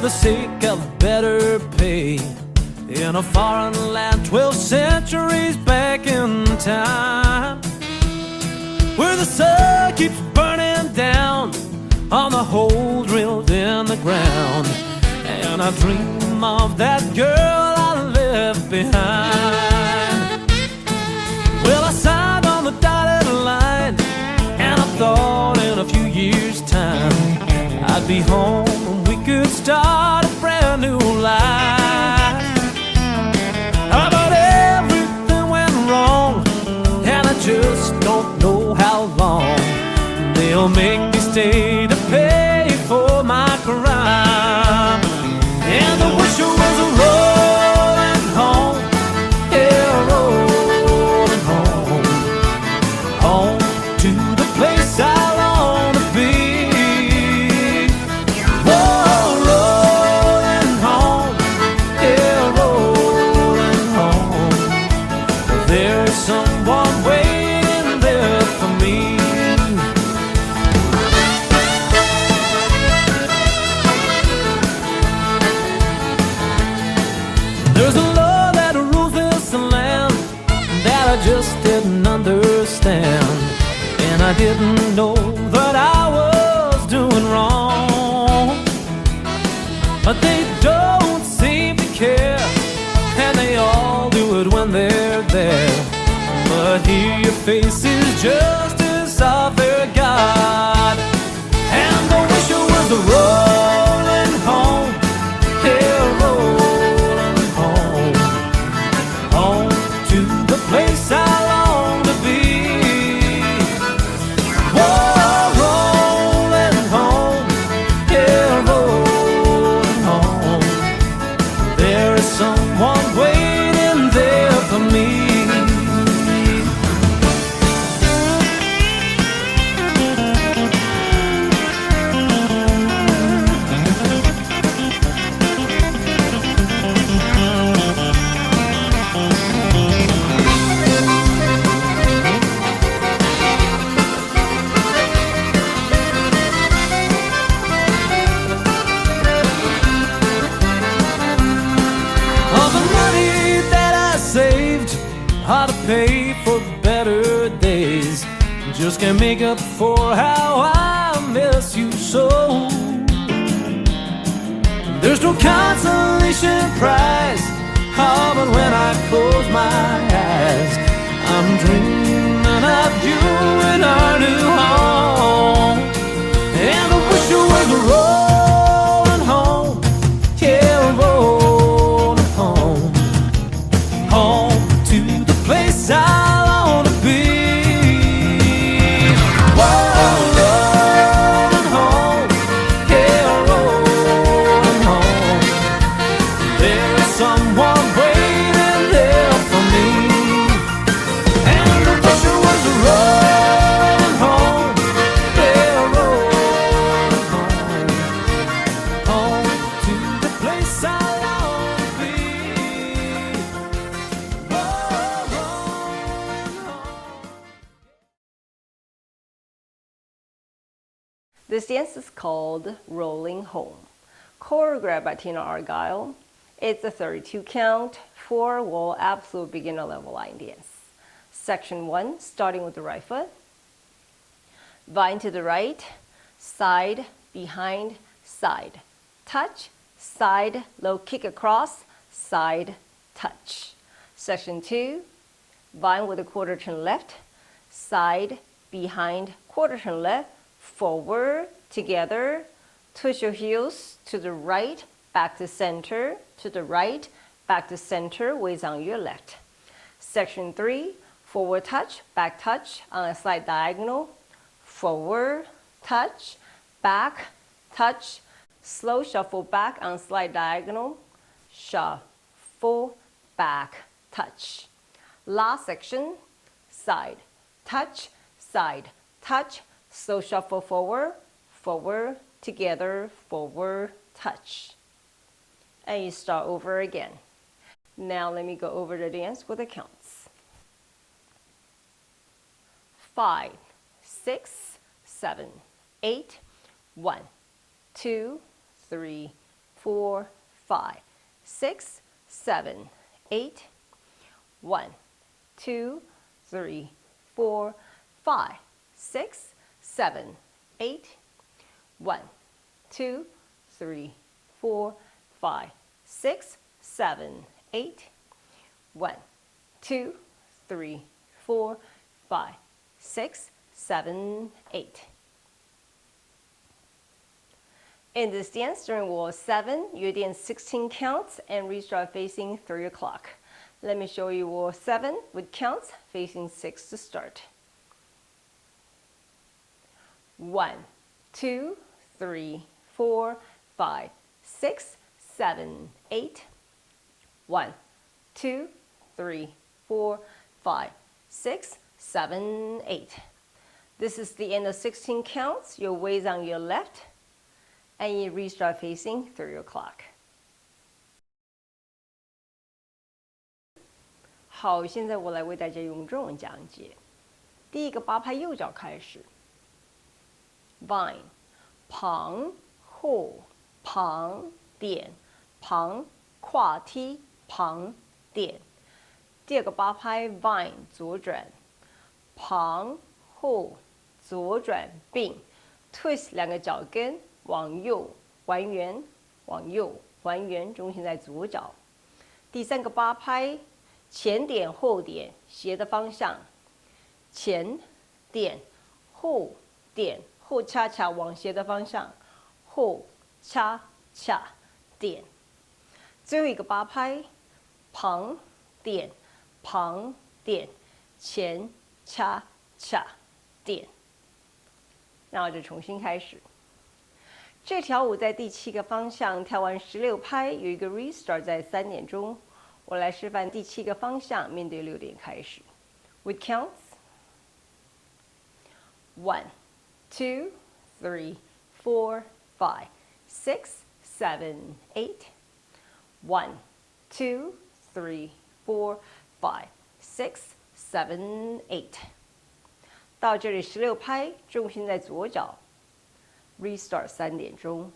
the sake of better pay in a foreign land 12 centuries back in time, where the sun keeps burning down on the hole drilled in the ground, and I dream of that girl I left behind. Well, I signed on the dotted line, and I thought in a few years' time I'd be home and we could start a brand new life. But everything went wrong, and I just don't know how long they'll make me stay to pay for my crime. And the wish was rolling home, yeah, rolling home, home to the place I long to be. Whoa, rolling home, yeah, rolling home. There's someone waiting there for me. There's a law that rules this land that I just didn't understand, and I didn't know that I was doing wrong. But they don't seem to care, and they all do it when they're there. But here your face is just as I forgot, and the wish was rolling home, yeah, rolling home, home to the place I long to be. Whoa, rolling home, yeah, rolling home. There is someone waiting there for me. How to pay for better days, just can't make up for how I miss you so. There's no consolation prize, oh, but when I close my eyes, I'm dreaming of you in our new home. And I wish you was rolling home, yeah, rolling home, home to the place I long to be. Whoa, rolling home, yeah, rolling home. There's someone waiting there for me, and the wish was rolling home, yeah, rolling home, home to the place I long to be. This dance is called Rolling Home, choreographed by Argyle. It's a 32 count, 4-wall absolute beginner level line dance. Section 1, starting with the right foot. Vine to the right, side, behind, side. Touch, side, low kick across, side, touch. Section 2, vine with a quarter turn left, side, behind, quarter turn left, forward, together, twist your heels to the right, back to center, to the right, back to center, weights on your left. Section 3, forward touch, back touch on a slight diagonal, forward, touch, back, touch, slow shuffle back on slight diagonal, shuffle, back, touch. Last section, side, touch, slow shuffle forward, forward, together, forward, touch. And you start over again. Now let me go over the dance with the counts. 5, 6, 7, 8, 1, 2, 3, 4, 5, 6, 7, 8. 1, 2, 3, 4, 5, 6, 7, 8. 1, 2, 3, 4, 5, 6, 7, 8. 1, 2, 3, 4, 5, 6, 7, 8. In this dance, during wall 7, you dance 16 counts and restart facing 3 o'clock. Let me show you wall 7 with counts facing 6 to start. 1, 2, 3, 4, 5, 6, 7, 8. 1, 2, 3, 4, 5, 6, 7, 8. This is the end of 16 counts. Your weight on your left, and you restart facing 3 o'clock. 好，现在我来为大家用中文讲解。第一个8拍右脚开始 ，vine， 旁后旁点旁跨踢旁点。第二个8拍 vine 左转，旁后左转并 twist 两个脚跟往右还原，往右还原，中心在左脚。第三个8拍。前点后点斜的方向，前点后点后恰恰往斜的方向，后恰恰点。最后一个8拍，旁点旁点前恰恰点。那我就重新开始。这条舞在第7个方向跳完16拍，有一个 restart 在3点钟。我来示范第7个方向，面对6点开始。With counts 1, 2, 3, 4, 5, 6, 7, 8. 1, 2, 3, 4, 5, 6, 7, 8. 到这里16拍，重心在左脚。Restart 3点钟。